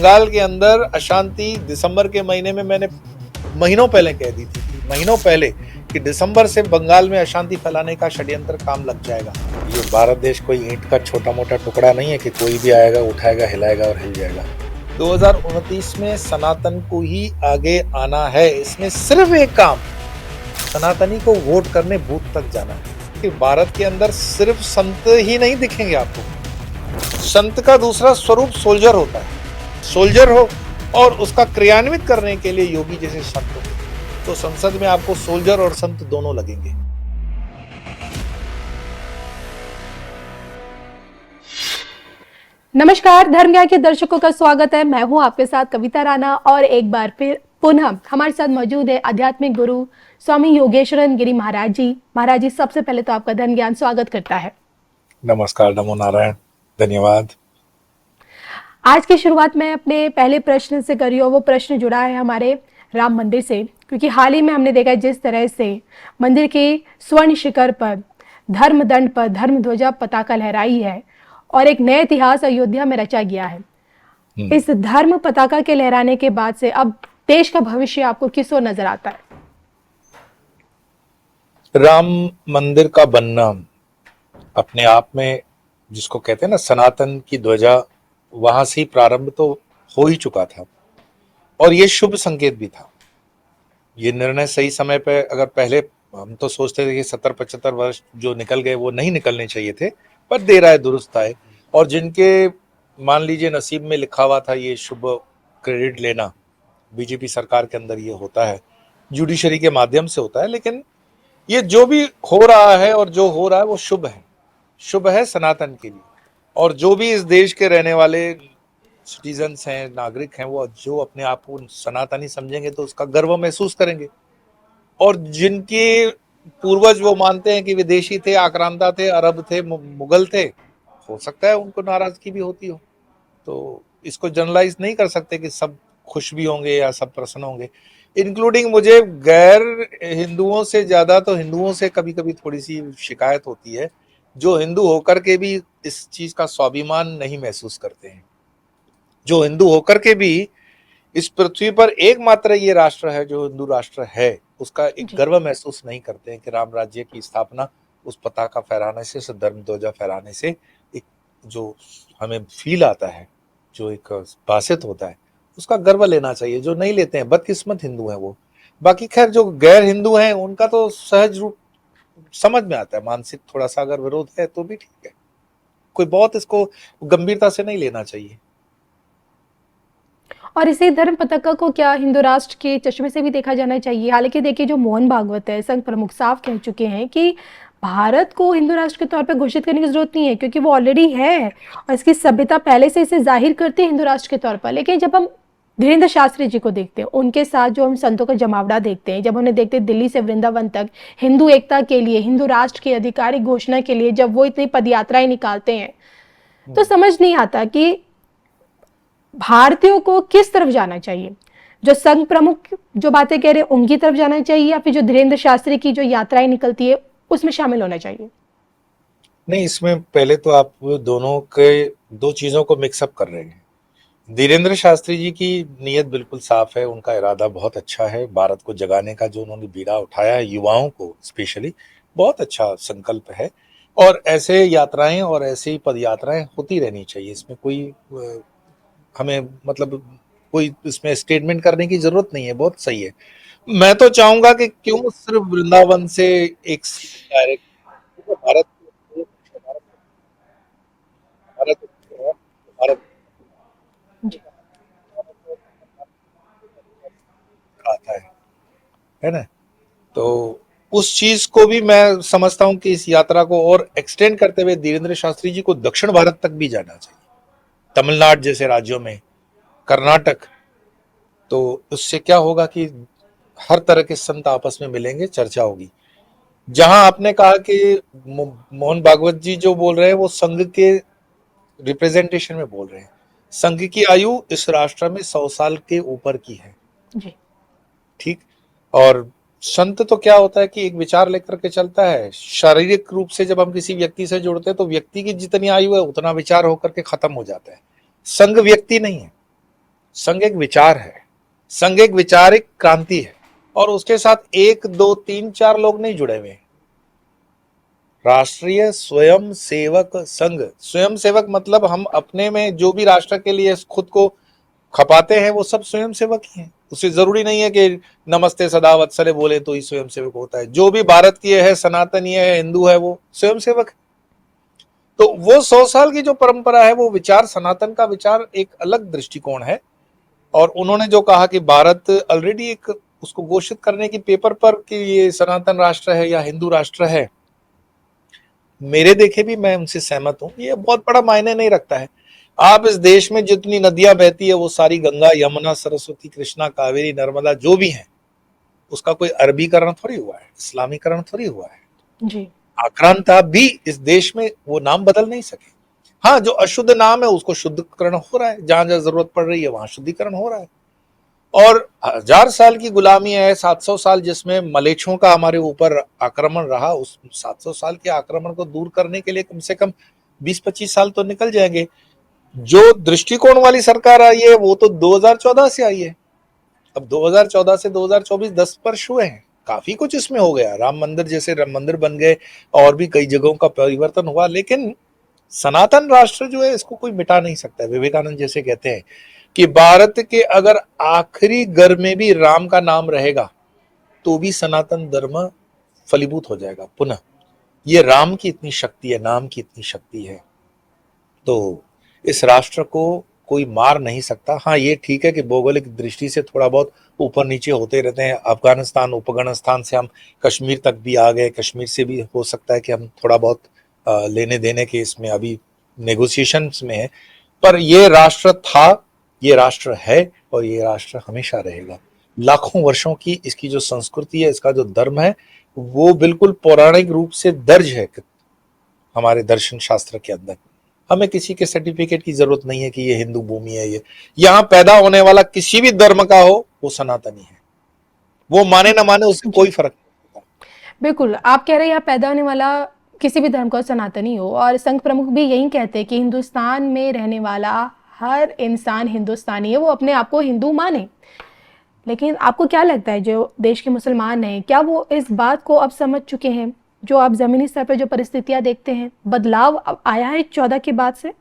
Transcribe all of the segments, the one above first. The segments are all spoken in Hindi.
बंगाल के अंदर अशांति दिसंबर के महीने में मैंने महीनों पहले कह दी थी, महीनों पहले, कि दिसंबर से बंगाल में अशांति फैलाने का षड्यंत्र काम लग जाएगा। ये भारत देश कोई ईंट का छोटा मोटा टुकड़ा नहीं है कि कोई भी आएगा, उठाएगा, हिलाएगा और हिल जाएगा। 2029 में सनातन को ही आगे आना है। इसमें सिर्फ एक काम, सनातनी को वोट करने बूथ तक जाना है। कि भारत के अंदर सिर्फ संत ही नहीं दिखेंगे आपको। संत का दूसरा स्वरूप सोल्जर होता है। सोल्जर हो और उसका क्रियान्वित करने के लिए योगी जैसे संत हो, तो संसद में आपको सोल्जर और संत दोनों लगेंगे। नमस्कार, धर्म ज्ञान के दर्शकों का स्वागत है। मैं हूं आपके साथ कविता राणा और एक बार फिर पुनः हमारे साथ मौजूद है आध्यात्मिक गुरु स्वामी योगेश्वरन गिरी महाराज जी। महाराज जी, सबसे पहले तो आपका धर्म ज्ञान स्वागत करता है। नमस्कार, नमो नारायण, धन्यवाद। आज की शुरुआत मैं अपने पहले प्रश्न से करी और वो प्रश्न जुड़ा है हमारे राम मंदिर से, क्योंकि हाल ही में हमने देखा जिस तरह से मंदिर के स्वर्ण शिखर पर धर्म दंड पर धर्म ध्वजा पताका लहराई है और एक नया इतिहास अयोध्या में रचा गया है। इस धर्म पताका के लहराने के बाद से अब देश का भविष्य आपको किस ओर नजर आता है? राम मंदिर का बनना अपने आप में, जिसको कहते हैं ना सनातन की ध्वजा, वहां से ही प्रारंभ तो हो ही चुका था और ये शुभ संकेत भी था। ये निर्णय सही समय पे, अगर पहले हम तो सोचते थे कि 70-75 वर्ष जो निकल गए वो नहीं निकलने चाहिए थे, पर देर आए दुरुस्त आए। और जिनके मान लीजिए नसीब में लिखा हुआ था ये शुभ क्रेडिट लेना, बीजेपी सरकार के अंदर ये होता है, जुडिशरी के माध्यम से होता है। लेकिन ये जो भी हो रहा है और जो हो रहा है वो शुभ है, शुभ है सनातन के लिए। और जो भी इस देश के रहने वाले सिटीजन्स हैं, नागरिक हैं, वो जो अपने आप को सनातनी समझेंगे तो उसका गर्व महसूस करेंगे। और जिनके पूर्वज वो मानते हैं कि विदेशी थे, आक्रांता थे, अरब थे, मुगल थे, हो सकता है उनको नाराजगी भी होती हो। तो इसको जनरलाइज नहीं कर सकते कि सब खुश भी होंगे या सब प्रसन्न होंगे, इंक्लूडिंग मुझे। गैर हिंदुओं से ज्यादा तो हिंदुओं से कभी कभी थोड़ी सी शिकायत होती है, जो हिंदू होकर के भी इस चीज का स्वाभिमान नहीं महसूस करते हैं, जो हिंदू होकर के भी इस पृथ्वी पर एकमात्र ये राष्ट्र है जो हिंदू राष्ट्र है, उसका एक गर्व महसूस नहीं करते हैं कि राम राज्य की स्थापना उस पताका फहराने से, उस धर्म ध्वजा फहराने से एक जो हमें फील आता है, जो एक भाषित होता है, उसका गर्व लेना चाहिए। जो नहीं लेते हैं बदकिस्मत हिंदू हैं वो। बाकी खैर जो गैर हिंदू हैं उनका तो सहज रूप समझ में आता है, मानसिक थोड़ा सा अगर विरोध है तो भी ठीक है, कोई बहुत इसको गंभीरता से नहीं लेना चाहिए। और इसी धर्म पताका को क्या हिंदू राष्ट्र के चश्मे से भी देखा जाना चाहिए? हालांकि देखिए, जो मोहन भागवत है, संघ प्रमुख, साफ कह चुके हैं कि भारत को हिंदू राष्ट्र के तौर पर घोषित करने की जरूरत नहीं है, क्योंकि वो ऑलरेडी है और इसकी सभ्यता पहले से इसे जाहिर करती है हिंदू राष्ट्र के तौर पर। लेकिन जब हम धीरेन्द्र शास्त्री जी को देखते हैं, उनके साथ जो हम संतों का जमावड़ा देखते हैं, जब उन्हें देखते हैं दिल्ली से वृंदावन तक हिंदू एकता के लिए, हिंदू राष्ट्र की आधिकारिक घोषणा के लिए जब वो इतनी पदयात्राएं निकालते हैं, तो समझ नहीं आता कि भारतीयों को किस तरफ जाना चाहिए। जो संघ प्रमुख जो बातें कह रहे हैं उनकी तरफ जाना चाहिए, या फिर जो धीरेन्द्र शास्त्री की जो यात्राएं निकलती है उसमें शामिल होना चाहिए? नहीं, इसमें पहले तो आप दोनों के दो चीजों को मिक्सअप कर रहे हैं। धीरेन्द्र शास्त्री जी की नीयत बिल्कुल साफ है, उनका इरादा बहुत अच्छा है। भारत को जगाने का जो उन्होंने बीड़ा उठाया है, युवाओं को स्पेशली, बहुत अच्छा संकल्प है। और ऐसे यात्राएं और ऐसे ही पद यात्राएं होती रहनी चाहिए। इसमें कोई हमें मतलब कोई इसमें स्टेटमेंट करने की जरूरत नहीं है, बहुत सही है। मैं तो चाहूंगा कि क्यों सिर्फ वृंदावन से एक डायरेक्ट भारत भारत भारत आता है ना। तो उस चीज को भी मैं समझता हूं कि इस यात्रा को और एक्सटेंड करते हुए धीरेन्द्र शास्त्री जी को दक्षिण भारत तक भी जाना चाहिए, तमिलनाडु जैसे राज्यों में, कर्नाटक। तो उससे क्या होगा कि हर तरह के संत आपस में मिलेंगे, चर्चा होगी। जहां आपने कहा कि मोहन भागवत जी जो बोल रहे हैं वो संघ के रिप्रेजेंटेशन में बोल रहे हैं। संघ की आयु इस राष्ट्र में 100 साल के ऊपर की है जी। ठीक। और संत तो क्या होता है कि एक विचार लेकर के चलता है। शारीरिक रूप से जब हम किसी व्यक्ति से जुड़ते हैं तो व्यक्ति की जितनी आयु है उतना विचार होकर के खत्म हो जाता है। संघ व्यक्ति नहीं है, संघ एक विचार है, संघ एक विचारिक क्रांति है, और उसके साथ एक दो तीन चार लोग नहीं जुड़े हुए हैं। राष्ट्रीय स्वयं सेवक संघ, स्वयं सेवक मतलब हम अपने में जो भी राष्ट्र के लिए खुद को खपाते हैं वो सब स्वयं सेवक ही हैं। उसे जरूरी नहीं है कि नमस्ते सदा वत्सले बोले तो ही स्वयं सेवक होता है। जो भी भारत की है, सनातनीय है, हिंदू है, वो स्वयं सेवक है। तो वो 100 साल की जो परंपरा है, वो विचार, सनातन का विचार एक अलग दृष्टिकोण है। और उन्होंने जो कहा कि भारत ऑलरेडी एक उसको घोषित करने की पेपर पर कि ये सनातन राष्ट्र है या हिंदू राष्ट्र है, मेरे देखे भी मैं उनसे सहमत हूं। ये बहुत बड़ा मायने नहीं रखता है। आप इस देश में जितनी नदियां बहती है वो सारी गंगा, यमुना, सरस्वती, कृष्णा, कावेरी, नर्मदा जो भी है, उसका कोई अरबीकरण थोड़ी हुआ है, इस्लामीकरण थोड़ी हुआ है। जी। आक्रांता भी इस देश में वो नाम बदल नहीं सके। हाँ, जो अशुद्ध नाम है उसको शुद्धिकरण हो रहा है, जहां जहां जरूरत पड़ रही है वहां शुद्धिकरण हो रहा है। और 1000 साल की गुलामी है, 700 साल जिसमें मलेच्छों का हमारे ऊपर आक्रमण रहा, उस 700 साल के आक्रमण को दूर करने के लिए कम से कम 20-25 साल तो निकल जाएंगे। जो दृष्टिकोण वाली सरकार आई है वो तो 2014 से आई है। अब 2014 से 2024 10 वर्ष हुए हैं। काफी कुछ इसमें हो गया, राम मंदिर जैसे राम मंदिर बन गए, और भी कई जगहों का परिवर्तन हुआ, लेकिन सनातन राष्ट्र जो है इसको कोई मिटा नहीं सकता। विवेकानंद जैसे कहते हैं कि भारत के अगर आखिरी घर में भी राम का नाम रहेगा तो भी सनातन धर्म फलीभूत हो जाएगा पुनः। ये राम की इतनी शक्ति है, नाम की इतनी शक्ति है, तो इस राष्ट्र को कोई मार नहीं सकता। हाँ, ये ठीक है कि भौगोलिक दृष्टि से थोड़ा बहुत ऊपर नीचे होते रहते हैं। अफगानिस्तान, उपगणस्थान से हम कश्मीर तक भी आ गए, कश्मीर से भी हो सकता है कि हम थोड़ा बहुत लेने देने के इसमें अभी नेगोशिएशंस में है। पर ये राष्ट्र था, ये राष्ट्र है, और ये राष्ट्र हमेशा रहेगा। लाखों वर्षों की इसकी जो संस्कृति है, इसका जो धर्म है, वो बिल्कुल पौराणिक रूप से दर्ज है हमारे दर्शन शास्त्र के अंदर। हमें किसी के सर्टिफिकेट की जरूरत नहीं है कि ये हिंदू भूमि है। ये यहाँ पैदा होने वाला किसी भी धर्म का हो वो सनातनी है, वो माने ना माने उससे कोई जी, फर्क नहीं पड़ता। बिल्कुल। आप कह रहे हैं यहाँ पैदा होने वाला किसी भी धर्म का सनातनी हो, और संघ प्रमुख भी यही कहते हैं कि हिंदुस्तान में रहने वाला हर इंसान हिंदुस्तानी है, वो अपने आप को हिंदू माने। लेकिन आपको क्या लगता है जो देश के मुसलमान हैं, क्या वो इस बात को अब समझ चुके हैं? जो आप ज़मीनी स्तर पर जो परिस्थितियाँ देखते हैं, बदलाव अब आया है 14 के बाद से?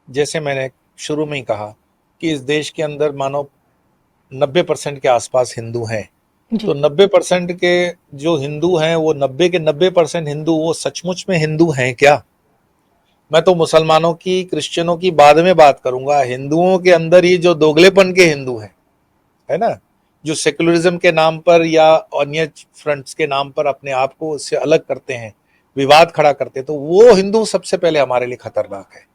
जैसे मैंने शुरू में ही कहा कि इस देश के अंदर मानो 90% के आसपास हिंदू हैं। तो जी। 90% के जो हिंदू हैं, वो 90 के 90% हिंदू वो सचमुच में हिंदू हैं क्या? मैं तो मुसलमानों की, क्रिश्चियनों की बाद में बात करूंगा। हिंदुओं के अंदर ही जो दोगलेपन के हिंदू हैं, है ना, जो सेकुलरिज्म के नाम पर या अन्य फ्रंट्स के नाम पर अपने आप को उससे अलग करते हैं, विवाद खड़ा करते हैं, तो वो हिंदू सबसे पहले हमारे लिए खतरनाक है।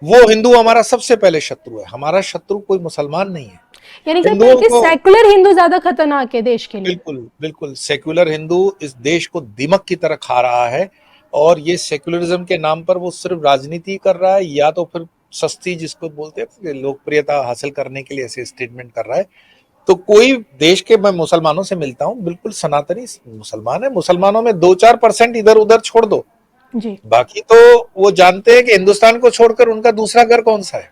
वो हिंदू हमारा सबसे पहले शत्रु है। हमारा शत्रु कोई मुसलमान नहीं है। यानी कि आप कह रहे हिंदुओं हैं कि को, सेकुलर हिंदू ज़्यादा खतरनाक है देश के लिए? बिल्कुल बिल्कुल, सेक्युलर हिंदू इस देश को दीमक की तरह खा रहा है। और ये सेक्युलरिज्म के नाम पर वो सिर्फ राजनीति कर रहा है, या तो फिर सस्ती, जिसको बोलते हैं लोकप्रियता हासिल करने के लिए ऐसे स्टेटमेंट कर रहा है। तो कोई देश के, मैं मुसलमानों से मिलता हूँ, बिल्कुल सनातनी मुसलमान है। मुसलमानों में 2-4% इधर उधर छोड़ दो, जी। बाकी तो वो जानते हैं कि हिंदुस्तान को छोड़कर उनका दूसरा घर कौन सा है।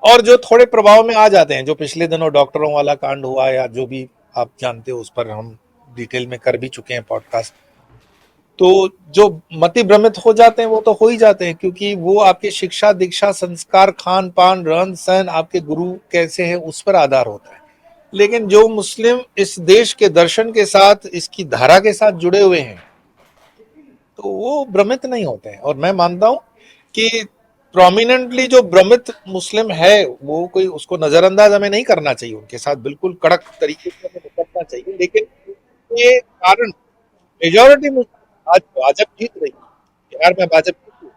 और जो थोड़े प्रभाव में आ जाते हैं, जो पिछले दिनों डॉक्टरों वाला कांड हुआ, या जो भी आप जानते हो, उस पर हम डिटेल में कर भी चुके हैं पॉडकास्ट। तो जो मति भ्रमित हो जाते हैं वो तो हो ही जाते हैं, क्योंकि वो आपकी शिक्षा, दीक्षा, संस्कार, खान पान, रहन सहन, आपके गुरु कैसे हैं उस पर आधार होता है। लेकिन जो मुस्लिम इस देश के दर्शन के साथ, इसकी धारा के साथ जुड़े हुए हैं, तो वो भ्रमित नहीं होते हैं। और मैं मानता हूं कि प्रोमिनेंटली जो भ्रमित मुस्लिम है, वो कोई उसको नजरअंदाज हमें नहीं करना चाहिए, उनके साथ बिल्कुल कड़क तरीके से हमें निपटना चाहिए। लेकिन ये कारण मेजोरिटी मुस्लिम, आज भाजपा जीत रही है, बिहार में भाजपा जीती है,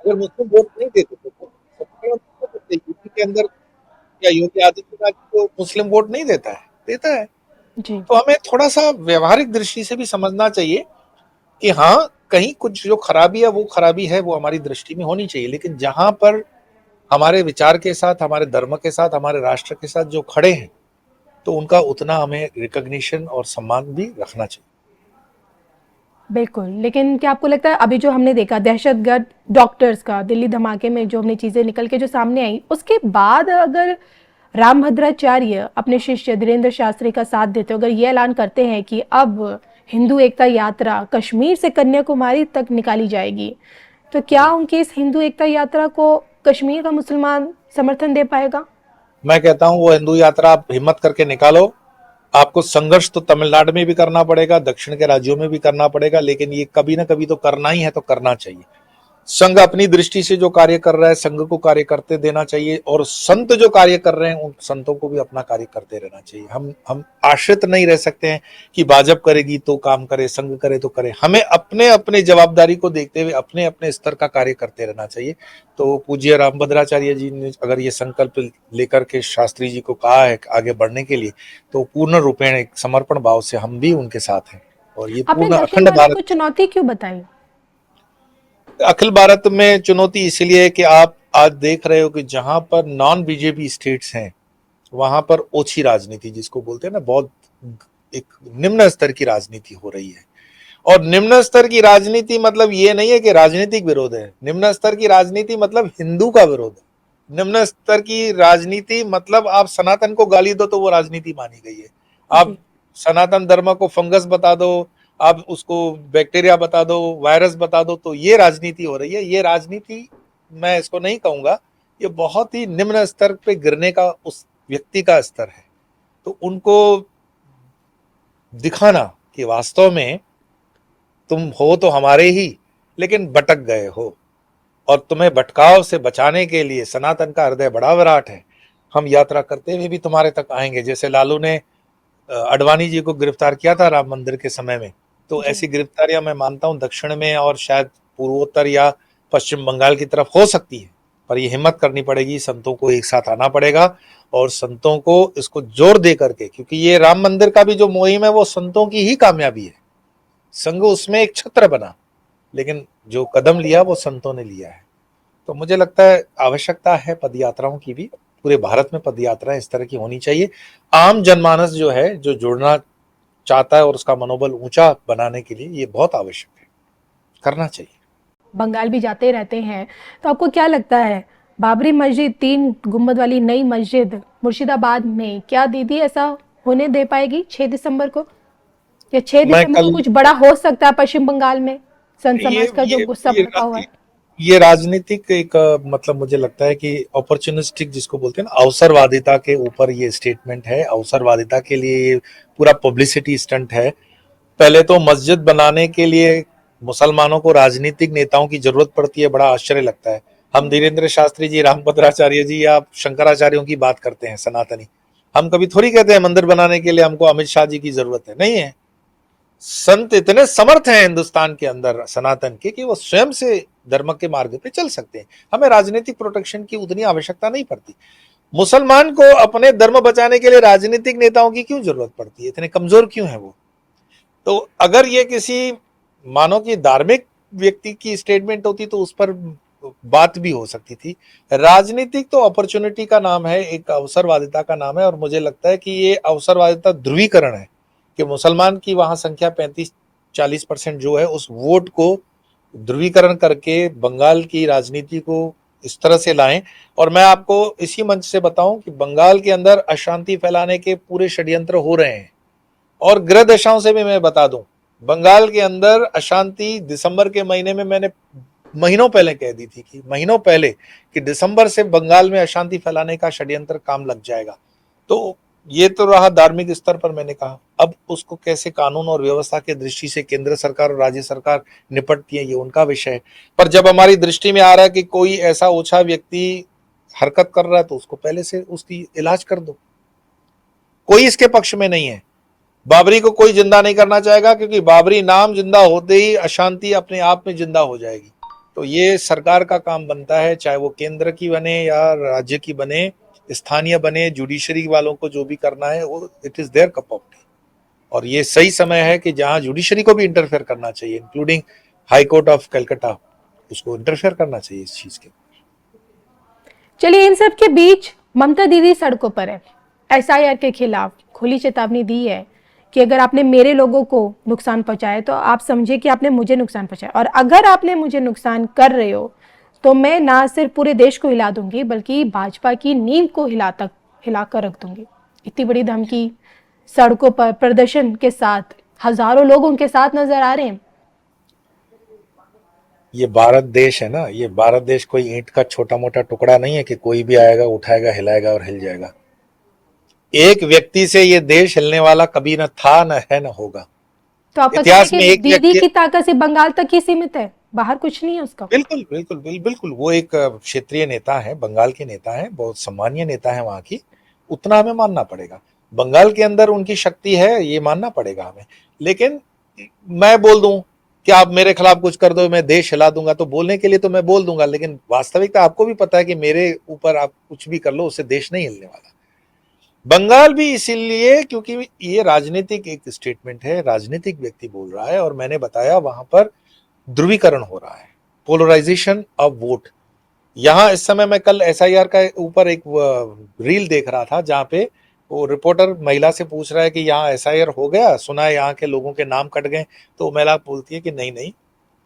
अगर मुस्लिम वोट नहीं देते तो यूपी के अंदर, या योगी आदित्यनाथ को मुस्लिम वोट नहीं देता है, देता है। जी। तो हमें थोड़ा सा व्यवहारिक दृष्टि से भी समझना चाहिए कि हाँ, कहीं कुछ जो खराबी है, वो खराबी है, वो हमारी दृष्टि में होनी चाहिए। लेकिन जहां पर हमारे विचार के साथ, हमारे धर्म के साथ, हमारे राष्ट्र के साथ जो खड़े हैं, तो उनका उतना हमें रिकॉग्निशन और सम्मान भी रखना चाहिए। बिल्कुल, लेकिन क्या आपको लगता है अभी जो हमने देखा दहशतगर्द डॉक्टर्स का दिल्ली धमाके में जो हमने चीज़ें निकल के जो सामने आई, उसके बाद अगर रामभद्राचार्य अपने शिष्य धीरेन्द्र शास्त्री का साथ देते हो, अगर ये ऐलान करते हैं कि अब हिंदू एकता यात्रा कश्मीर से कन्याकुमारी तक निकाली जाएगी, तो क्या जी, उनकी इस हिंदू एकता यात्रा को कश्मीर का मुसलमान समर्थन दे पाएगा? मैं कहता हूं वो हिंदू यात्रा आप हिम्मत करके निकालो। आपको संघर्ष तो तमिलनाडु में भी करना पड़ेगा, दक्षिण के राज्यों में भी करना पड़ेगा, लेकिन ये कभी ना कभी तो करना ही है, तो करना चाहिए। संघ अपनी दृष्टि से जो कार्य कर रहा है, संघ को कार्य करते देना चाहिए, और संत जो कार्य कर रहे हैं उन संतों को भी अपना कार्य करते रहना चाहिए। हम आश्रित नहीं रह सकते हैं कि भाजपा करेगी तो काम करे, संघ करे तो करे। हमें अपने अपने जवाबदारी को देखते हुए अपने अपने स्तर का कार्य करते रहना चाहिए। तो पूज्य रामभद्राचार्य जी ने अगर ये संकल्प लेकर के शास्त्री जी को कहा है आगे बढ़ने के लिए, तो पूर्ण रूपेण एक समर्पण भाव से हम भी उनके साथ हैं। और ये आपने पूर्ण दक्षिण अखंड भारत भारत, को चुनौती क्यों बताई? अखिल भारत में चुनौती इसलिए है कि आप आज देख रहे हो कि जहां पर नॉन बीजेपी स्टेट्स हैं वहां पर ओछी राजनीति जिसको बोलते हैं ना, बहुत एक निम्न स्तर की राजनीति हो रही है। और निम्न स्तर की राजनीति मतलब ये नहीं है कि राजनीतिक विरोध है, निम्न स्तर की राजनीति मतलब हिंदू का विरोध है। निम्न स्तर की राजनीति मतलब आप सनातन को गाली दो तो वो राजनीति मानी गई है। आप जी। सनातन धर्म को फंगस बता दो, आप उसको बैक्टीरिया बता दो, वायरस बता दो, तो ये राजनीति हो रही है। ये राजनीति मैं इसको नहीं कहूंगा, ये बहुत ही निम्न स्तर पे गिरने का उस व्यक्ति का स्तर है। तो उनको दिखाना कि वास्तव में तुम हो तो हमारे ही, लेकिन भटक गए हो, और तुम्हें भटकाव से बचाने के लिए सनातन का हृदय बड़ा विराट है। हम यात्रा करते हुए भी तुम्हारे तक आएंगे। जैसे लालू ने अडवाणी जी को गिरफ्तार किया था राम मंदिर के समय में, तो जी। ऐसी गिरफ्तारियां मैं मानता हूं दक्षिण में और शायद पूर्वोत्तर या पश्चिम बंगाल की तरफ हो सकती है। पर ये हिम्मत करनी पड़ेगी, संतों को एक साथ आना पड़ेगा, और संतों को इसको जोर दे करके, क्योंकि ये राम मंदिर का भी जो मुहिम है वो संतों की ही कामयाबी है। संघ उसमें एक छत्र बना, लेकिन जो कदम लिया वो संतों ने लिया है। तो मुझे लगता है आवश्यकता है पद यात्राओं की भी। पूरे भारत में पद यात्राएं इस तरह की होनी चाहिए। आम जनमानस जो है, जो जुड़ना चाहता है और उसका मनोबल ऊंचा बनाने के लिए ये बहुत आवश्यक है, करना चाहिए। बंगाल भी जाते रहते हैं, तो आपको क्या लगता है बाबरी मस्जिद 3 गुंबद वाली नई मस्जिद मुर्शिदाबाद में क्या दीदी ऐसा होने दे पाएगी 6 दिसंबर को? या 6 मैं दिसंबर को कल कुछ बड़ा हो सकता है पश्चिम बंगाल में? संत ये समाज का जो ये गुस्सा ये, भड़का हुआ है। ये राजनीतिक एक मतलब मुझे लगता है कि अपॉर्चुनिस्टिक जिसको बोलते हैं ना, अवसरवादिता के ऊपर ये स्टेटमेंट है। अवसरवादिता के लिए ये पूरा पब्लिसिटी स्टंट है। पहले तो मस्जिद बनाने के लिए मुसलमानों को राजनीतिक नेताओं की जरूरत पड़ती है, बड़ा आश्चर्य लगता है। हम धीरेन्द्र शास्त्री जी, रामभद्राचार्य जी या शंकराचार्यों की बात करते हैं सनातनी, हम कभी थोड़ी कहते हैं मंदिर बनाने के लिए हमको अमित शाह जी की जरूरत है, नहीं है। संत इतने समर्थ हैं हिंदुस्तान के अंदर सनातन के कि वो स्वयं से धर्म के मार्ग पे चल सकते हैं। हमें राजनीतिक प्रोटेक्शन की उतनी आवश्यकता नहीं पड़ती। मुसलमान को अपने धर्म बचाने के लिए राजनीतिक नेताओं की क्यों जरूरत पड़ती है, इतने कमजोर क्यों है वो? तो अगर ये किसी मानो कि धार्मिक व्यक्ति की स्टेटमेंट होती तो उस पर बात भी हो सकती थी। राजनीतिक तो अपॉर्चुनिटी का नाम है, एक अवसरवादिता का नाम है, और मुझे लगता है कि ये अवसरवादिता ध्रुवीकरण है कि मुसलमान की वहां संख्या 35-40% जो है उस वोट को ध्रुवीकरण करके बंगाल की राजनीति को इस तरह से लाएं। और मैं आपको इसी मंच से बताऊं कि बंगाल के अंदर अशांति फैलाने के पूरे षड्यंत्र हो रहे हैं। और ग्रह दशाओं से भी मैं बता दूं, बंगाल के अंदर अशांति दिसंबर के महीने में मैंने महीनों पहले कह दी थी कि महीनों पहले कि दिसंबर से बंगाल में अशांति फैलाने का षड्यंत्र काम लग जाएगा। तो ये तो रहा धार्मिक स्तर पर, मैंने कहा अब उसको कैसे कानून और व्यवस्था के दृष्टि से केंद्र सरकार और राज्य सरकार निपटती है ये उनका विषय है। पर जब हमारी दृष्टि में आ रहा है कि कोई ऐसा ओछा व्यक्ति हरकत कर रहा है तो उसको पहले से उसकी इलाज कर दो। कोई इसके पक्ष में नहीं है। बाबरी को कोई जिंदा नहीं करना चाहेगा, क्योंकि बाबरी नाम जिंदा होते ही अशांति अपने आप में जिंदा हो जाएगी। तो ये सरकार का काम बनता है, चाहे वो केंद्र की बने या राज्य की बने, स्थानीय बने, जुडिशरी वालों को जो भी करना है वो it is there cup of tea. और ये सही समय है कि जहां जुडिशरी को भी इंटरफेयर करना चाहिए, including high court of Calcutta, उसको इंटरफेयर करना चाहिए इस चीज के। चलिए इन सब के बीच ममता दीदी सड़कों पर है, एसआईआर के खिलाफ खुली चेतावनी दी है कि अगर आपने मेरे लोगों को नुकसान पहुंचाया तो आप समझे कि आपने मुझे नुकसान पहुंचाया, और अगर आपने मुझे नुकसान कर रहे हो तो मैं ना सिर्फ पूरे देश को हिला दूंगी बल्कि भाजपा की नींव को हिलाकर रख दूंगी। इतनी बड़ी धमकी सड़कों पर प्रदर्शन के साथ हजारों लोग उनके साथ नजर आ रहे हैं। ये भारत देश है ना, ये भारत देश कोई ईंट का छोटा मोटा टुकड़ा नहीं है कि कोई भी आएगा उठाएगा हिलाएगा और हिल जाएगा। एक व्यक्ति से ये देश हिलने वाला कभी न था, न है, न होगा। तो आपका कहना है इतिहास कि में एक दीदी व्यक्ति, की ताकत से बंगाल तक ही सीमित है, बाहर कुछ नहीं है उसका? बिल्कुल बिल्कुल बिल्कुल वो एक क्षेत्रीय नेता है, बंगाल के नेता है, बहुत सम्मानीय नेता है वहां की, उतना हमें मानना पड़ेगा। बंगाल के अंदर उनकी शक्ति है, ये मानना पड़ेगा हमें। लेकिन मैं बोल दूं कि आप मेरे खिलाफ कुछ कर दो मैं देश हिला दूंगा, तो बोलने के लिए तो मैं बोल दूंगा, लेकिन वास्तविकता आपको भी पता है कि मेरे ऊपर आप कुछ भी कर लो उससे देश नहीं हिलने वाला। बंगाल भी इसीलिए क्योंकि ये राजनीतिक एक स्टेटमेंट है, राजनीतिक व्यक्ति बोल रहा है, और मैंने बताया वहां पर ध्रुवीकरण हो रहा है, पोलराइजेशन ऑफ वोट। यहाँ इस समय मैं कल एसआईआर का ऊपर एक रील देख रहा था जहां पे वो रिपोर्टर महिला से पूछ रहा है कि यहाँ एसआईआर हो गया, सुना है यहाँ के लोगों के नाम कट गए। तो महिला बोलती है कि नहीं नहीं,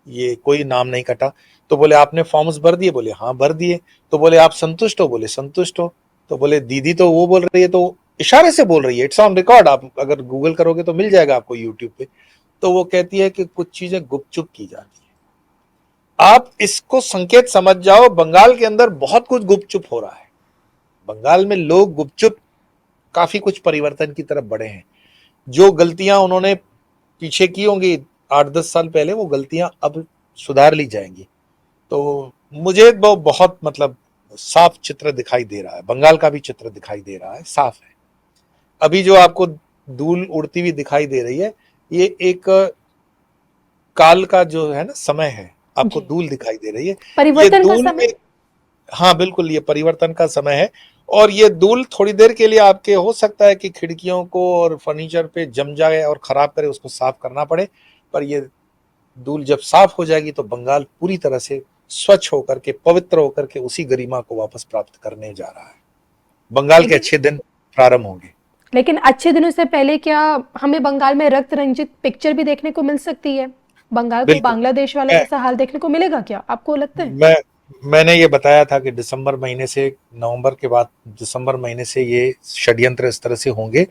ये कोई नाम नहीं कटा। तो बोले आपने फॉर्म्स भर दिए? बोले हाँ भर दिए। तो बोले आप संतुष्ट हो? बोले संतुष्ट हो। तो बोले दीदी तो वो बोल रही है, तो इशारे से बोल रही है, इट्स ऑन रिकॉर्ड, आप अगर गूगल करोगे तो मिल जाएगा आपको यूट्यूब पे। तो वो कहती है कि कुछ चीजें गुपचुप की जाती है। आप इसको संकेत समझ जाओ, बंगाल के अंदर बहुत कुछ गुपचुप हो रहा है। बंगाल में लोग गुपचुप काफी कुछ परिवर्तन की तरफ बढ़े हैं। जो गलतियां उन्होंने पीछे की होंगी 8-10 साल पहले, वो गलतियां अब सुधार ली जाएंगी। तो मुझे बहुत मतलब साफ चित्र दिखाई दे रहा है, बंगाल का भी चित्र दिखाई दे रहा है, साफ है। अभी जो आपको धूल उड़ती हुई दिखाई दे रही है, ये एक काल का जो है ना समय है, आपको जी, धूल दिखाई दे रही है। ये परिवर्तन का धूल समय। में, हाँ बिल्कुल, ये परिवर्तन का समय है। और ये धूल थोड़ी देर के लिए आपके हो सकता है कि खिड़कियों को और फर्नीचर पे जम जाए और खराब करे, उसको साफ करना पड़े। पर ये धूल जब साफ हो जाएगी तो बंगाल पूरी तरह से स्वच्छ होकर के, पवित्र होकर के उसी गरिमा को वापस प्राप्त करने जा रहा है। बंगाल के लेकिन अच्छे दिन प्रारंभ होंगे। लेकिन अच्छे दिनों से पहले क्या हमें बंगाल में रक्त रंजित पिक्चर भी देखने को मिल सकती है? बंगाल को बिल्कुल। बांग्लादेश वाला मैं जैसा हाल देखने को मिलेगा क्या, आपको लगता है? मैं मैंने ये बताया था कि दिसंबर महीने से, नवंबर के बाद दिसंबर महीने से ये षड्यंत्र इस तरह से होंगे।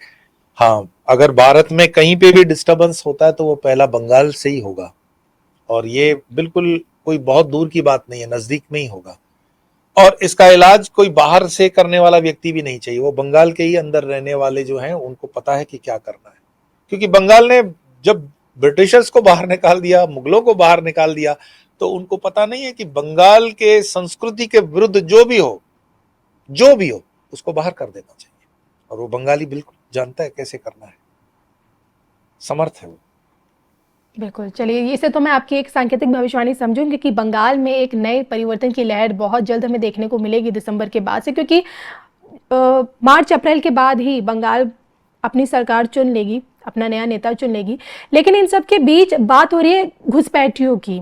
हाँ, अगर भारत में कहीं पे भी डिस्टरबेंस होता है तो वो पहला बंगाल से ही होगा। और ये बिल्कुल कोई बहुत दूर की बात नहीं है, नजदीक में ही होगा। और इसका इलाज कोई बाहर से करने वाला व्यक्ति भी नहीं चाहिए, वो बंगाल के ही अंदर रहने वाले जो हैं उनको पता है कि क्या करना है। क्योंकि बंगाल ने जब ब्रिटिशर्स को बाहर निकाल दिया, मुगलों को बाहर निकाल दिया, तो उनको पता नहीं है कि बंगाल के संस्कृति के विरुद्ध जो भी हो उसको बाहर कर देना चाहिए। और वो बंगाली बिल्कुल जानता है कैसे करना है, समर्थ है वो। बिल्कुल, चलिए इसे तो मैं आपकी एक सांकेतिक भविष्यवाणी समझूंगी कि बंगाल में एक नए परिवर्तन की लहर बहुत जल्द हमें देखने को मिलेगी दिसंबर के बाद से, क्योंकि मार्च अप्रैल के बाद ही बंगाल अपनी सरकार चुन लेगी, अपना नया नेता चुन लेगी। लेकिन इन सब के बीच बात हो रही है घुसपैठियों की।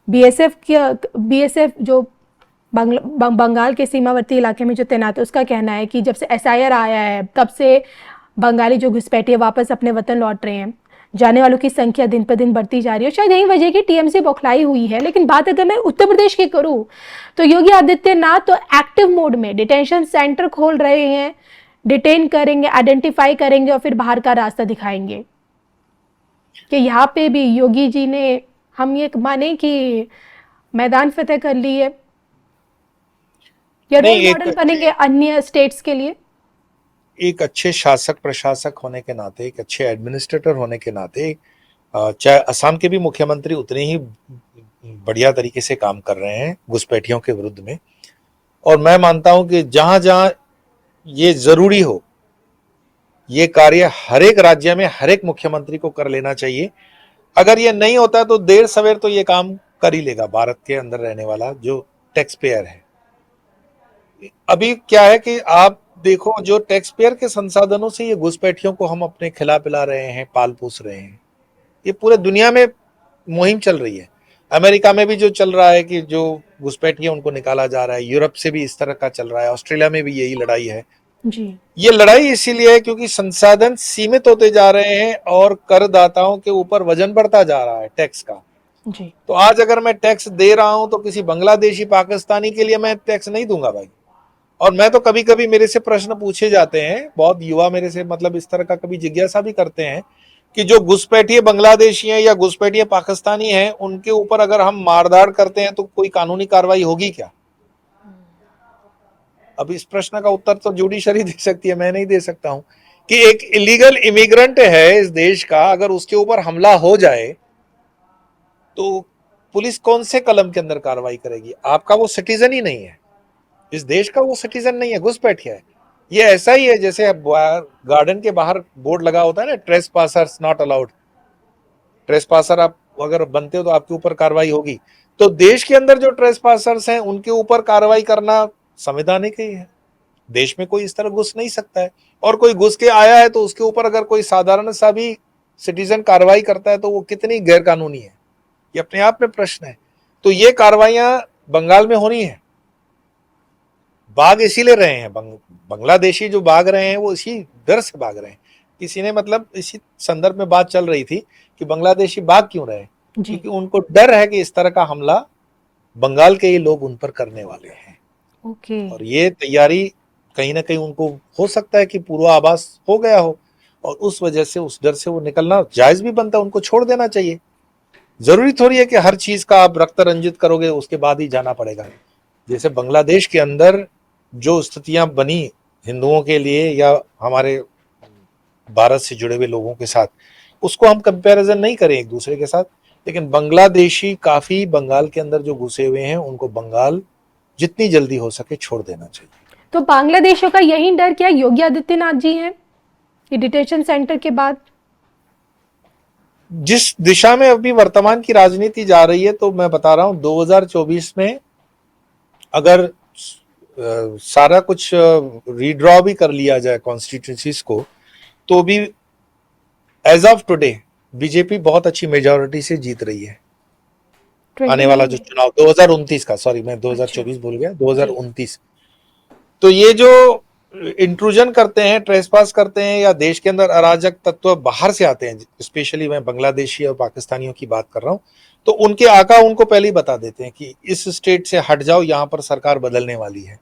बीएसएफ जो बंगाल के सीमावर्ती इलाके में जो तैनात है, उसका कहना है कि जब से एसआईआर आया है तब से बंगाली जो घुसपैठिए वापस अपने वतन लौट रहे हैं। जाने वालों की संख्या दिन पर दिन बढ़ती जा रही है, शायद यही वजह की टीएमसी बौखलाई हुई है। लेकिन बात अगर मैं उत्तर प्रदेश की करूं तो योगी आदित्यनाथ तो एक्टिव मोड में डिटेंशन सेंटर खोल रहे हैं, डिटेन करेंगे, आइडेंटिफाई करेंगे और फिर बाहर का रास्ता दिखाएंगे। कि यहाँ पे भी योगी जी ने, हम ये माने कि मैदान फतेह कर ली है, या रोल नहीं, मॉडल बनेंगे अन्य स्टेट्स के लिए? एक अच्छे शासक प्रशासक होने के नाते, एक अच्छे एडमिनिस्ट्रेटर होने के नाते, चाहे असम के भी मुख्यमंत्री उतने ही बढ़िया तरीके से काम कर रहे हैं घुसपैठियों के विरुद्ध में। और मैं मानता हूं कि जहां जहां ये जरूरी हो, ये कार्य हर एक राज्य में हर एक मुख्यमंत्री को कर लेना चाहिए। अगर ये नहीं होता तो देर सवेर तो ये काम कर ही लेगा भारत के अंदर रहने वाला जो टैक्स पेयर है। अभी क्या है कि आप देखो, जो टैक्स पेयर के संसाधनों से ये घुसपैठियों को हम अपने खिला पिला रहे हैं, पाल पोस रहे हैं, ये पूरे दुनिया में मुहिम चल रही है। अमेरिका में भी जो चल रहा है कि जो घुसपैठिए उनको निकाला जा रहा है, यूरोप से भी इस तरह का चल रहा है, ऑस्ट्रेलिया में भी यही लड़ाई है। जी। ये लड़ाई इसीलिए है क्योंकि संसाधन सीमित होते जा रहे हैं और करदाताओं के ऊपर वजन बढ़ता जा रहा है टैक्स का। जी। तो आज अगर मैं टैक्स दे रहा हूं तो किसी बांग्लादेशी पाकिस्तानी के लिए मैं टैक्स नहीं दूंगा भाई। और मैं तो कभी कभी मेरे से प्रश्न पूछे जाते हैं, बहुत युवा मेरे से मतलब इस तरह का कभी जिज्ञासा भी करते हैं कि जो घुसपैठिए बांग्लादेशी हैं या घुसपैठिए पाकिस्तानी हैं उनके ऊपर अगर हम मारधाड़ करते हैं तो कोई कानूनी कार्रवाई होगी क्या। अब इस प्रश्न का उत्तर तो जुडिशरी दे सकती है, मैं नहीं दे सकता हूं कि एक इलीगल इमिग्रेंट है इस देश का, अगर उसके ऊपर हमला हो जाए तो पुलिस कौन से कलम के अंदर कार्रवाई करेगी। आपका वो सिटीजन ही नहीं है, इस देश का वो सिटीजन नहीं है, घुसपैठिया है। ये ऐसा ही है जैसे गार्डन के बाहर बोर्ड लगा होता है ना, trace passers not allowed. Trace passer आप अगर बनते हो तो आपके ऊपर कार्रवाई होगी। तो देश के अंदर जो ट्रेस पासर्स हैं उनके ऊपर कार्रवाई करना संवैधानिक ही है। देश में कोई इस तरह घुस नहीं सकता है, और कोई घुस के आया है तो उसके ऊपर अगर कोई साधारण सा भी सिटीजन कार्रवाई करता है तो वो कितनी गैर कानूनी है, ये अपने आप में प्रश्न है। तो ये कार्रवाइयां बंगाल में होनी है। भाग इसीलिए रहे हैं बांग्लादेशी जो भाग रहे हैं वो इसी डर से भाग रहे हैं। किसी ने मतलब इसी संदर्भ में बात चल रही थी कि बांग्लादेशी भाग क्यों रहे, जी। क्योंकि उनको डर है कि इस तरह का हमला बंगाल के ही लोग उन पर करने वाले हैं। ओके। और ये तैयारी कहीं ना कहीं उनको हो सकता है कि पूर्वाभास हो गया हो, और उस वजह से उस डर से वो निकलना जायज भी बनता है, उनको छोड़ देना चाहिए। जरूरी थोड़ी है कि हर चीज का आप रक्त रंजित करोगे उसके बाद ही जाना पड़ेगा। जैसे बांग्लादेश के अंदर जो स्थितियां बनी हिंदुओं के लिए या हमारे भारत से जुड़े हुए लोगों के साथ, उसको हम कंपैरिजन नहीं करें एक दूसरे के साथ। लेकिन बांग्लादेशी काफी बंगाल के अंदर जो घुसे हुए हैं उनको बंगाल जितनी जल्दी हो सके छोड़ देना चाहिए। तो बांग्लादेशियों का यही डर क्या योगी आदित्यनाथ जी हैं ये डिटेंशन सेंटर के बाद? जिस दिशा में अभी वर्तमान की राजनीति जा रही है, तो मैं बता रहा हूं 2024 में अगर सारा कुछ रीड्रॉ भी कर लिया जाए कॉन्स्टिट्यूंसीज को, तो भी एज ऑफ टुडे बीजेपी बहुत अच्छी मेजोरिटी से जीत रही है। आने वाला 29 जो में। चुनाव 2029 का, सॉरी मैं अच्छा। 2024 भूल गया, जी। 2029। तो ये जो इंट्रूजन करते हैं, ट्रेसपास करते हैं, या देश के अंदर अराजक तत्व बाहर से आते हैं, स्पेशली मैं बांग्लादेशी और पाकिस्तानियों की बात कर रहा हूं, तो उनके आका उनको पहले ही बता देते हैं कि इस स्टेट से हट जाओ, यहां पर सरकार बदलने वाली है।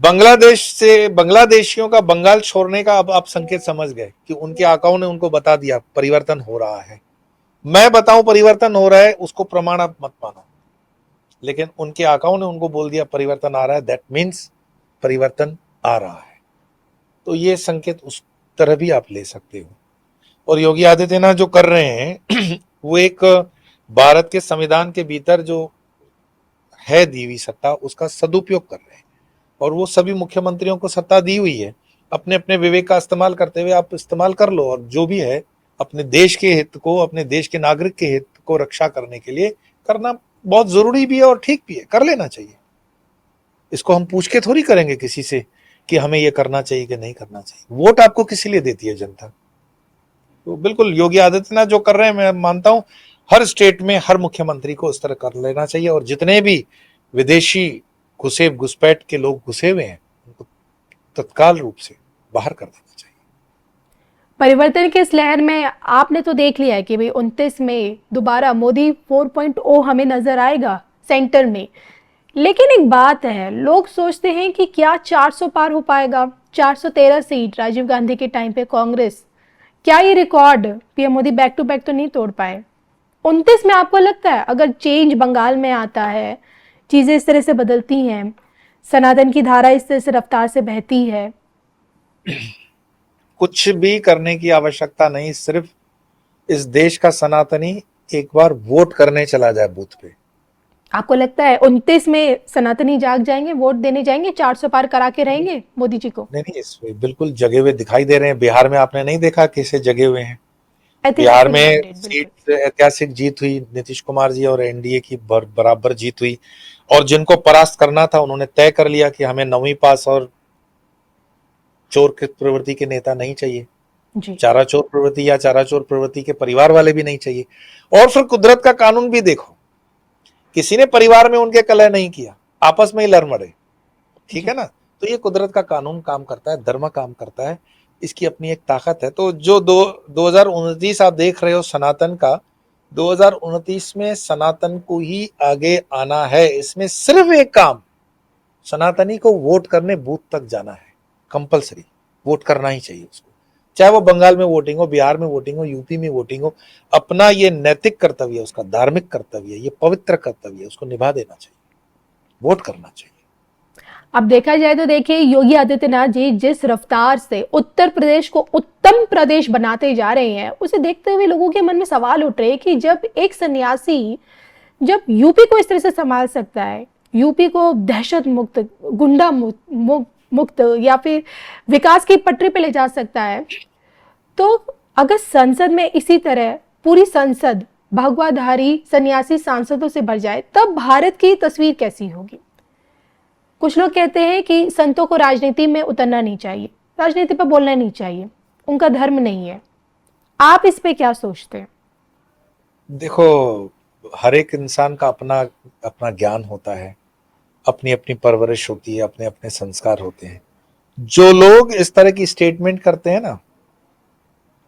बांग्लादेश से बांग्लादेशियों का बंगाल छोड़ने का अब आप संकेत समझ गए कि उनके आकाओं ने उनको बता दिया परिवर्तन हो रहा है। मैं बताऊं परिवर्तन हो रहा है, उसको प्रमाण आप मत मानो, लेकिन उनके आकाओं ने उनको बोल दिया परिवर्तन आ रहा है, दैट मीन्स परिवर्तन आ रहा है। तो ये संकेत उस तरह भी आप ले सकते हो। और योगी आदित्यनाथ जो कर रहे हैं वो एक भारत के संविधान के भीतर जो है दी हुई सत्ता उसका सदुपयोग कर रहे हैं, और वो सभी मुख्यमंत्रियों को सत्ता दी हुई है। अपने अपने विवेक का इस्तेमाल करते हुए आप इस्तेमाल कर लो, और जो भी है अपने देश के हित को, अपने देश के नागरिक के हित को रक्षा करने के लिए करना बहुत जरूरी भी है और ठीक भी है, कर लेना चाहिए। इसको हम पूछ के थोड़ी करेंगे किसी से कि हमें ये करना चाहिए कि नहीं करना चाहिए। वोट आपको किसी लिए देती है जनता। तो बिल्कुल योगी आदित्यनाथ जो कर रहे हैं, मैं मानता हूं हर स्टेट में हर मुख्यमंत्री को इस तरह कर लेना चाहिए, और जितने भी विदेशी घुसपैठ के लोग घुसे हुए हैं उनको तत्काल रूप से बाहर कर देना चाहिए। परिवर्तन की इस लहर में आपने तो देख लिया है कि भाई 29 में दोबारा मोदी 4.0 हमें नजर आएगा सेंटर में। लेकिन एक बात है, लोग सोचते हैं कि क्या 400 पार हो पाएगा? 413 सीट राजीव गांधी के टाइम पे कांग्रेस, क्या ये record PM Modi back to back तो नहीं तोड़ पाए? 29 में आपको लगता है अगर चेंज बंगाल में आता है, चीजें इस तरह से बदलती हैं, सनातन की धारा इस तरह से रफ्तार से बहती है? कुछ भी करने की आवश्यकता नहीं, सिर्फ इस देश का सनातनी एक बार वोट करने चला जाए बूथ पे। आपको लगता है 29 में सनातनी जाग जाएंगे, वोट देने जाएंगे, 400 पार करा के रहेंगे मोदी जी को? नहीं नहीं, इस बिल्कुल जगे हुए दिखाई दे रहे हैं। बिहार में आपने नहीं देखा कैसे जगे हुए हैं। बिहार ऐतिहासिक में मैंडेट, बिल्कुल। सीट ऐतिहासिक जीत हुई, नीतीश कुमार जी और एनडीए की बराबर जीत हुई, और जिनको परास्त करना था उन्होंने तय कर लिया कि हमें 9वीं पास और चोर की प्रवृत्ति के नेता नहीं चाहिए, जी। चाराचोर प्रवृत्ति या चाराचोर प्रवृत्ति के परिवार वाले भी नहीं चाहिए। और फिर कुदरत का कानून भी देखो, किसी ने परिवार में उनके कलह नहीं किया, आपस में ही लड़ मरे, ठीक जी। है ना। तो ये कुदरत का कानून काम करता है, धर्म काम करता है, इसकी अपनी एक ताकत है। तो जो 2029 आप देख रहे हो सनातन का, 2029 में सनातन को ही आगे आना है। इसमें सिर्फ एक काम, सनातनी को वोट करने बूथ तक जाना है, कंपलसरी वोट करना ही चाहिए उसको, चाहे वो बंगाल में वोटिंग हो, बिहार में वोटिंग हो, यूपी में वोटिंग हो। अपना ये नैतिक कर्तव्य है, उसका धार्मिक कर्तव्य है, ये पवित्र कर्तव्य है, उसको निभा देना चाहिए, वोट करना चाहिए। अब देखा जाए तो देखिए योगी आदित्यनाथ जी जिस रफ्तार से उत्तर प्रदेश को उत्तम प्रदेश बनाते जा रहे हैं, उसे देखते हुए लोगों के मन में सवाल उठ रहे हैं कि जब एक सन्यासी जब यूपी को इस तरह से संभाल सकता है, यूपी को दहशत मुक्त, गुंडा मुक्त या फिर विकास की पटरी पे ले जा सकता है, तो अगर संसद में इसी तरह पूरी संसद भगवाधारी सन्यासी सांसदों से भर जाए, तब भारत की तस्वीर कैसी होगी? कुछ लोग कहते हैं कि संतों को राजनीति में उतरना नहीं चाहिए, राजनीति पर बोलना नहीं चाहिए, उनका धर्म नहीं है। आप इस पे क्या सोचते हैं? देखो, हर एक इंसान का अपना अपना ज्ञान होता है, अपनी अपनी परवरिश होती है, अपने अपने संस्कार होते हैं। जो लोग इस तरह की स्टेटमेंट करते हैं ना,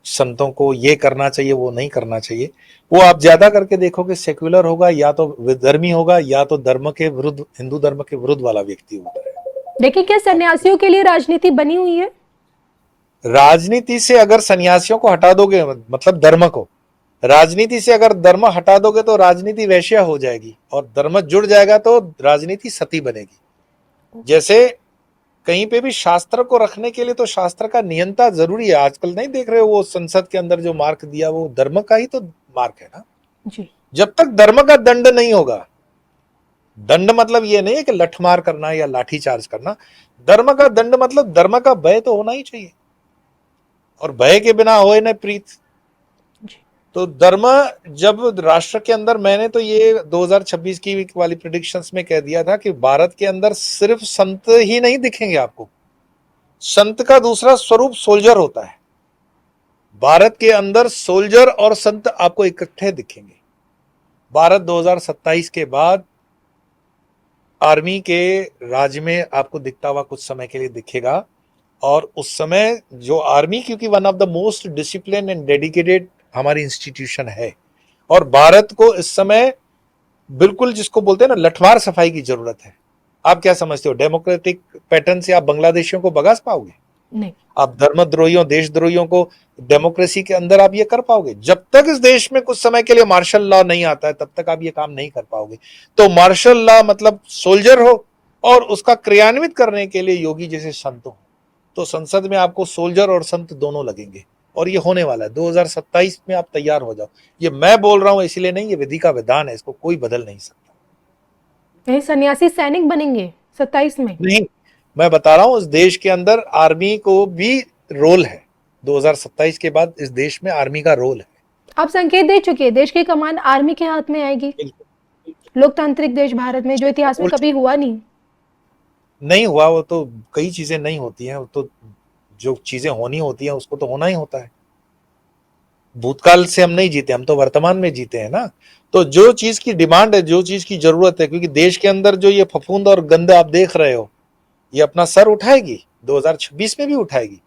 संतों को ये करना चाहिए वो नहीं करना चाहिए, वो आप ज्यादा करके देखोगे सेक्युलर होगा, या तो विधर्मी होगा, या तो धर्म के विरुद्ध, हिंदू धर्म के विरुद्ध वाला व्यक्ति होता है। देखिए क्या सन्यासियों के लिए राजनीति बनी हुई है? राजनीति से अगर सन्यासियों को हटा दोगे, मतलब धर्म को, राजनीति से अगर धर्म हटा दोगे तो राजनीति वैश्या हो जाएगी, और धर्म जुड़ जाएगा तो राजनीति सती बनेगी। जैसे कहीं पे भी शास्त्र को रखने के लिए तो शास्त्र का नियंता जरूरी है। आजकल नहीं देख रहे हो वो संसद के अंदर जो मार्क दिया, वो धर्म का ही तो मार्क है ना जी। जब तक धर्म का दंड नहीं होगा, दंड मतलब ये नहीं है कि लठमार करना या लाठी चार्ज करना, धर्म का दंड मतलब धर्म का भय तो होना ही चाहिए, और भय के बिना होए न प्रीत। तो धर्म जब राष्ट्र के अंदर, मैंने तो ये 2026 की वाली प्रेडिक्शंस में कह दिया था कि भारत के अंदर सिर्फ संत ही नहीं दिखेंगे आपको, संत का दूसरा स्वरूप सोल्जर होता है। भारत के अंदर सोल्जर और संत आपको इकट्ठे दिखेंगे। भारत 2027 के बाद आर्मी के राज में आपको दिखता हुआ कुछ समय के लिए दिखेगा, और उस समय जो आर्मी, क्योंकि one of the most discipline and dedicated हमारी इंस्टीट्यूशन है, और भारत को इस समय बिल्कुल जिसको बोलते हैं ना लठमार सफाई की जरूरत है। आप क्या समझते हो, डेमोक्रेटिक पैटर्न से आप बांग्लादेशियों को भगा पाओगे? नहीं। आप धर्मद्रोहियों, देशद्रोहियों को डेमोक्रेसी के अंदर आप ये कर पाओगे? जब तक इस देश में कुछ समय के लिए मार्शल लॉ नहीं आता है, तब तक आप ये काम नहीं कर पाओगे। तो मार्शल लॉ मतलब सोल्जर हो, और उसका क्रियान्वित करने के लिए योगी जैसे संत हो। तो संसद में आपको सोल्जर और संत दोनों लगेंगे, और ये होने वाला है 2027 में। आप तैयार हो जाओ। ये मैं बोल रहा हूं इसलिए नहीं, ये विधि का विधान है, इसको कोई बदल नहीं सकता। नहीं, सन्यासी सैनिक बनेंगे 27 में? नहीं, मैं बता रहा हूं इस देश के अंदर आर्मी को भी रोल है। 2027 के बाद इस देश में आर्मी का रोल है। आप संकेत दे चुके हैं, देश की कमान आर्मी के हाथ में आएगी। लोकतांत्रिक देश भारत में, जो इतिहास में कभी हुआ नहीं हुआ। वो तो कई चीजें नहीं होती हैं, वो तो जो चीजें होनी होती हैं उसको तो होना ही होता है। भूतकाल से हम नहीं जीते, हम तो वर्तमान में जीते हैं ना। तो जो चीज की डिमांड है, जो चीज की जरूरत है, क्योंकि देश के अंदर जो ये फफूंद और गंद आप देख रहे हो, ये अपना सर उठाएगी, 2026 में भी उठाएगी,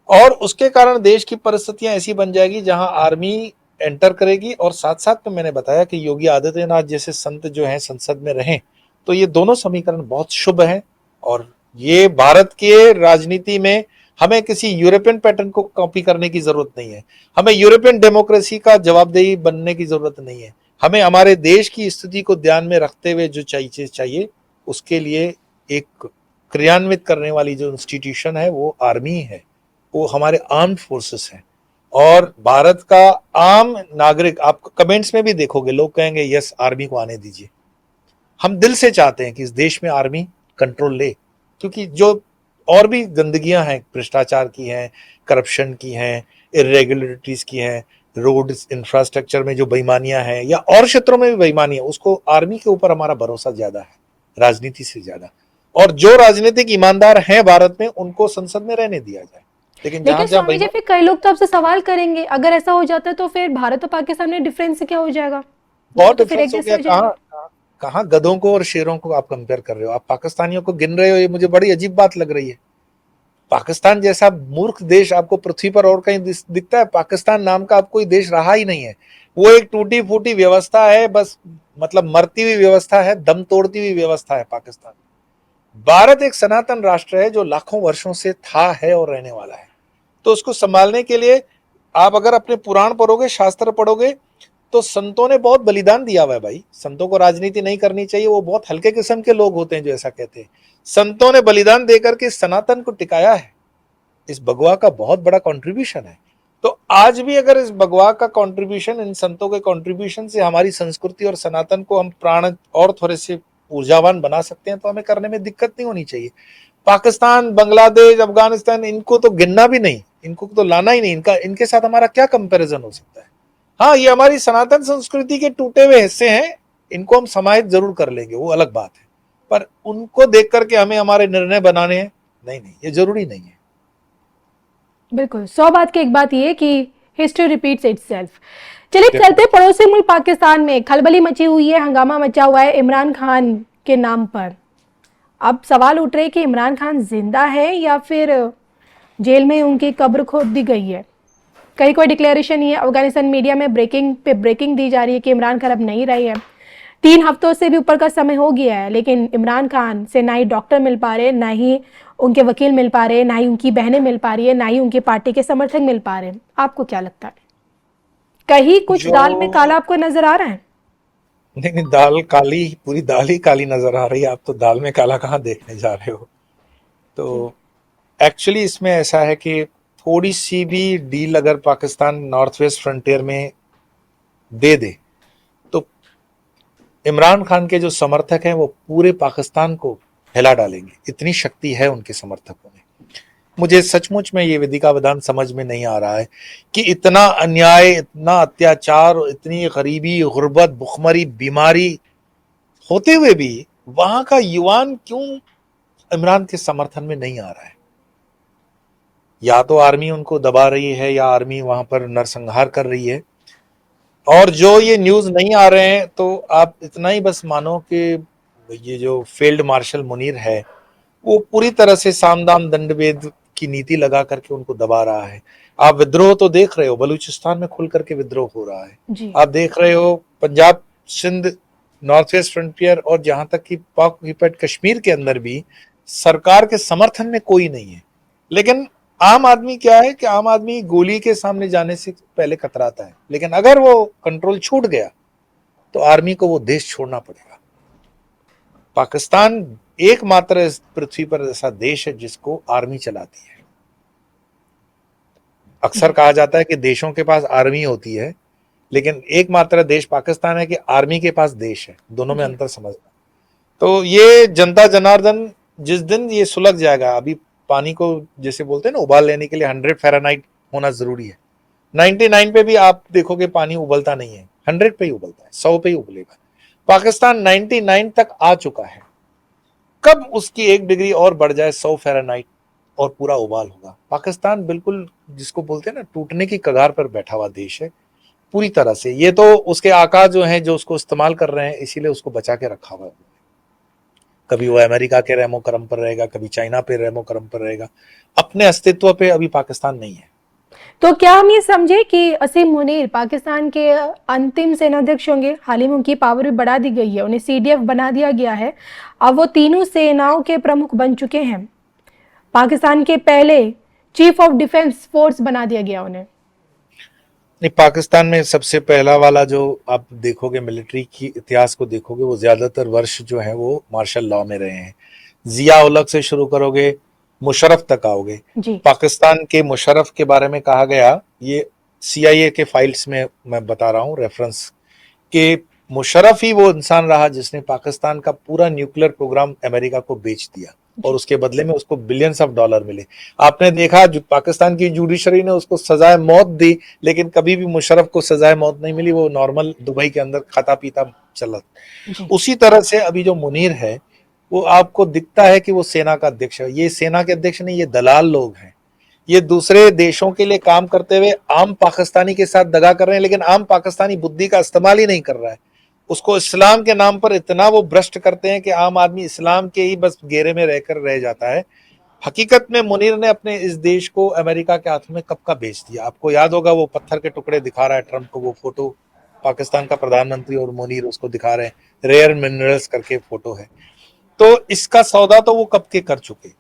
और उसके कारण देश की परिस्थितियां ऐसी बन जाएगी जहां आर्मी एंटर करेगी। और साथ साथ में मैंने बताया कि योगी आदित्यनाथ जैसे संत जो हैं संसद में रहें, तो ये दोनों समीकरण बहुत शुभ हैं। और ये भारत के राजनीति में हमें किसी यूरोपियन पैटर्न को कॉपी करने की जरूरत नहीं है, हमें यूरोपियन डेमोक्रेसी का जवाबदेही बनने की जरूरत नहीं है। हमें हमारे देश की स्थिति को ध्यान में रखते हुए जो चाहिए, उसके लिए एक क्रियान्वित करने वाली जो इंस्टीट्यूशन है वो आर्मी है, वो हमारे आर्म्ड फोर्सेस हैं। और भारत का आम नागरिक, आप कमेंट्स में भी देखोगे लोग कहेंगे यस आर्मी को आने दीजिए। हम दिल से चाहते हैं कि इस देश में आर्मी कंट्रोल ले, क्योंकि जो और भी गंदगियां हैं, भ्रष्टाचार की हैं, करप्शन की हैं, इरेगुलरिटीज की हैं, रोड इंफ्रास्ट्रक्चर में जो बेईमानियां हैं, या और क्षेत्रों में भी बेईमानी है, उसको आर्मी के ऊपर हमारा भरोसा ज्यादा है राजनीति से ज्यादा। और जो राजनीतिक ईमानदार हैं भारत में, उनको संसद में रहने दिया जाए। लेकिन स्वामी जी, फिर कई लोग तो आपसे सवाल करेंगे, अगर ऐसा हो जाता है तो फिर भारत और पाकिस्तान में डिफरेंस क्या हो जाएगा? बहुत डिफरेंस हो गया। कहाँ गधों को और शेरों को आप कंपेयर कर रहे हो? आप पाकिस्तानियों को गिन रहे हो, ये मुझे बड़ी अजीब बात लग रही है। पाकिस्तान जैसा मूर्ख देश आपको पृथ्वी पर और कहीं दिखता है? पाकिस्तान नाम का अब कोई देश रहा ही नहीं है। वो एक टूटी फूटी व्यवस्था है, बस मतलब मरती हुई व्यवस्था है, दम तोड़ती हुई व्यवस्था है पाकिस्तान। भारत एक सनातन राष्ट्र है जो लाखों वर्षों से था, है और रहने वाला है। तो उसको संभालने के लिए आप अगर अपने पुराण पढ़ोगे, शास्त्र पढ़ोगे, तो संतों ने बहुत बलिदान दिया हुआ है भाई। संतों को राजनीति नहीं करनी चाहिए, वो बहुत हल्के किस्म के लोग होते हैं जो ऐसा कहते हैं। संतों ने बलिदान देकर के सनातन को टिकाया है। इस भगवा का बहुत बड़ा कंट्रीब्यूशन है। तो आज भी अगर इस भगवा का कंट्रीब्यूशन, इन संतों के कंट्रीब्यूशन से हमारी संस्कृति और सनातन को हम प्राण और थोड़े से ऊर्जावान बना सकते हैं, तो हमें करने में दिक्कत नहीं होनी चाहिए। पाकिस्तान, बांग्लादेश, अफगानिस्तान, इनको तो गिनना भी नहीं, इनको तो लाना ही नहीं। इनके साथ हमारा क्या कंपैरिजन हो सकता है? हाँ, ये हमारी सनातन संस्कृति के टूटे हुए हिस्से हैं, इनको हम समाहित जरूर कर लेंगे, वो अलग बात है। पर उनको देख करके हमें हमारे निर्णय बनाने हैं? नहीं नहीं, ये जरूरी नहीं है। बिल्कुल, 100 बात की एक बात ये कि हिस्ट्री रिपीट्स इटसेल्फ। चलिए चलते पड़ोसी मुल्क पाकिस्तान में खलबली मची हुई है, हंगामा मचा हुआ है इमरान खान के नाम पर। अब सवाल उठ रहे कि इमरान खान जिंदा है या फिर जेल में उनकी कब्र खोद दी गई है। कहीं कोई डिक्लेरेशन नहीं है। अफगानिस्तान मीडिया में ब्रेकिंग दी जा रही है कि इमरान खान अब नहीं रहे हैं। 3 हफ्तों से भी ऊपर का समय हो गया है, लेकिन इमरान खान से ना ही डॉक्टर मिल पा रहे, ना ही उनके वकील मिल पा रहे, ना ही उनकी बहनें मिल पा रही है, ना ही उनकी पार्टी के समर्थक मिल पा रहे हैं। आपको क्या लगता है, कहीं कुछ दाल में काला आपको नजर आ रहा है? नहीं नहीं, दाल काली, पूरी दाल ही काली नजर आ रही है। आप तो दाल में काला कहाँ देखने जा रहे हो? तो एक्चुअली इसमें ऐसा है कि थोड़ी सी भी डील अगर पाकिस्तान नॉर्थ वेस्ट फ्रंटियर में दे दे, तो इमरान खान के जो समर्थक हैं वो पूरे पाकिस्तान को हिला डालेंगे। इतनी शक्ति है उनके समर्थकों में। मुझे सचमुच में ये वेदिका विधान समझ में नहीं आ रहा है कि इतना अन्याय, इतना अत्याचार, इतनी गरीबी, गुर्बत, भुखमरी, बीमारी होते हुए भी वहां का युवान क्यों इमरान के समर्थन में नहीं आ रहा है? या तो आर्मी उनको दबा रही है, या आर्मी वहां पर नरसंहार कर रही है। और जो ये न्यूज नहीं आ रहे हैं, तो आप इतना ही बस मानो कि ये जो फील्ड मार्शल मुनीर है, वो पूरी तरह से साम दाम दंड भेद की नीति लगा करके उनको दबा रहा है। आप विद्रोह तो देख रहे हो, बलूचिस्तान में खुल करके विद्रोह हो रहा है। जी। आप देख रहे हो Punjab, Sindh, North West Frontier और जहां तक कि पाक ऑक्यूपाइड कश्मीर के अंदर भी सरकार के समर्थन में कोई नहीं है। लेकिन आम आदमी क्या है कि आम आदमी गोली के सामने जाने से पहले कतराता है, लेकिन अगर वो कंट्रोल छूट गया तो आर्मी को वो देश छोड़ना पड़ेगा। पाकिस्तान एकमात्र इस पृथ्वी पर ऐसा देश है जिसको आर्मी चलाती है। अक्सर कहा जाता है कि देशों के पास आर्मी होती है, लेकिन एकमात्र देश पाकिस्तान है कि आर्मी के पास देश है। दोनों में अंतर समझना। तो ये जनता जनार्दन जिस दिन ये सुलग जाएगा, अभी पानी को जैसे बोलते हैं ना, उबाल लेने के लिए 100 फ़ारेनहाइट होना जरूरी है। 99 पे भी आप देखोगे पानी उबलता नहीं है, 100 पे ही उबलता है, 100 पे ही उबलेगा। पाकिस्तान 99 तक आ चुका है। कब उसकी 1 डिग्री और बढ़ जाए 100 फ़ारेनहाइट और पूरा उबाल होगा। पाकिस्तान बिल्कुल जिसको बोलते हैं ना, टूटने की कगार पर बैठा हुआ देश है पूरी तरह से। ये तो उसके आका जो हैं, जो उसको इस्तेमाल कर रहे हैं, इसीलिए उसको बचा के रखा हुआ है। कभी वो अमेरिका के रहमो करम पर रहेगा, कभी चाइना पे रहमो करम पर रहेगा। अपने अस्तित्व पे अभी पाकिस्तान नहीं है। तो क्या हम ये समझे कि असीम मुनीर पाकिस्तान के अंतिम सेनाध्यक्ष होंगे? हाल ही में उनकी पावर भी बढ़ा दी गई है, उन्हें सीडीएफ बना दिया गया है। अब वो तीनों सेनाओं के प्रमुख बन चुके हैं। पाकिस्तान के पहले चीफ ऑफ डिफेंस फोर्स बना दिया गया उन्हें। नहीं, पाकिस्तान में सबसे पहला वाला जो आप देखोगे, मिलिट्री की इतिहास को देखोगे, वो ज्यादातर वर्ष जो है वो मार्शल लॉ में रहे हैं। जिया उलग से शुरू करोगे, मुशर्रफ तक आओगे। जी। पाकिस्तान के मुशर्रफ के बारे में कहा गया, ये CIA के फाइल्स में मैं बता रहा हूँ रेफरेंस, कि मुशर्रफ ही वो इंसान रहा जिसने पाकिस्तान का पूरा न्यूक्लियर प्रोग्राम अमेरिका को बेच दिया, और उसके बदले में उसको बिलियंस ऑफ डॉलर मिले। आपने देखा जो पाकिस्तान की जुडिशरी ने उसको सजाए मौत दी, लेकिन कभी भी मुशर्रफ को सजाए मौत नहीं मिली। वो नॉर्मल दुबई के अंदर खाता पीता चला। उसी तरह से अभी जो मुनीर है, वो आपको दिखता है कि वो सेना का अध्यक्ष है। ये सेना के अध्यक्ष नहीं, ये दलाल लोग हैं। ये दूसरे देशों के लिए काम करते हुए आम पाकिस्तानी के साथ दगा कर रहे हैं, लेकिन आम पाकिस्तानी बुद्धि का इस्तेमाल ही नहीं कर रहा है। उसको इस्लाम के नाम पर इतना वो भ्रष्ट करते हैं कि आम आदमी इस्लाम के ही बस घेरे में रहकर रह जाता है। हकीकत में मुनीर ने अपने इस देश को अमेरिका के हाथों में कब का बेच दिया। आपको याद होगा वो पत्थर के टुकड़े दिखा रहा है ट्रंप को, वो फोटो पाकिस्तान का प्रधानमंत्री और मुनीर उसको दिखा रहे हैं, रेयर मिनरल्स करके फोटो है। तो इसका सौदा तो वो कब के कर चुके।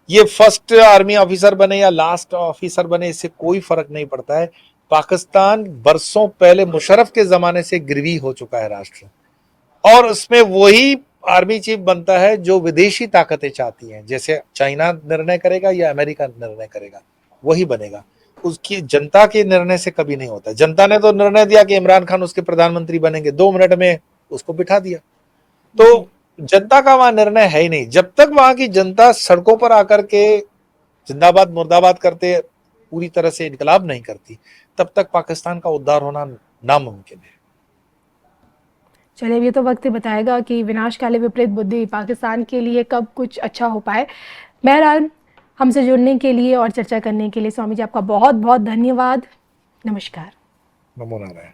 ये फर्स्ट आर्मी ऑफिसर बने या लास्ट ऑफिसर बने, इससे कोई फर्क नहीं पड़ता है। पाकिस्तान बरसों पहले मुशर्रफ के जमाने से गिरवी हो चुका है राष्ट्र, और उसमें वही आर्मी चीफ बनता है जो विदेशी ताकतें चाहती हैं। जैसे चाइना निर्णय करेगा या अमेरिका निर्णय करेगा, वही बनेगा। उसकी जनता के निर्णय से कभी नहीं होता। जनता ने तो निर्णय दिया कि इमरान खान उसके प्रधानमंत्री बनेंगे, 2 मिनट में उसको बिठा दिया। तो जनता का वहां निर्णय है ही नहीं। जब तक वहां की जनता सड़कों पर आकर के जिंदाबाद मुर्दाबाद करते पूरी तरह से इनकलाब नहीं करती, तब तक पाकिस्तान का उद्धार होना नामुमकिन है। चलिए, ये तो वक्त ही बताएगा कि विनाशकाले विपरीत बुद्धि पाकिस्तान के लिए कब कुछ अच्छा हो पाए। बहरहाल, हमसे जुड़ने के लिए और चर्चा करने के लिए स्वामी जी आपका बहुत बहुत धन्यवाद। नमस्कार। नमो नारायण।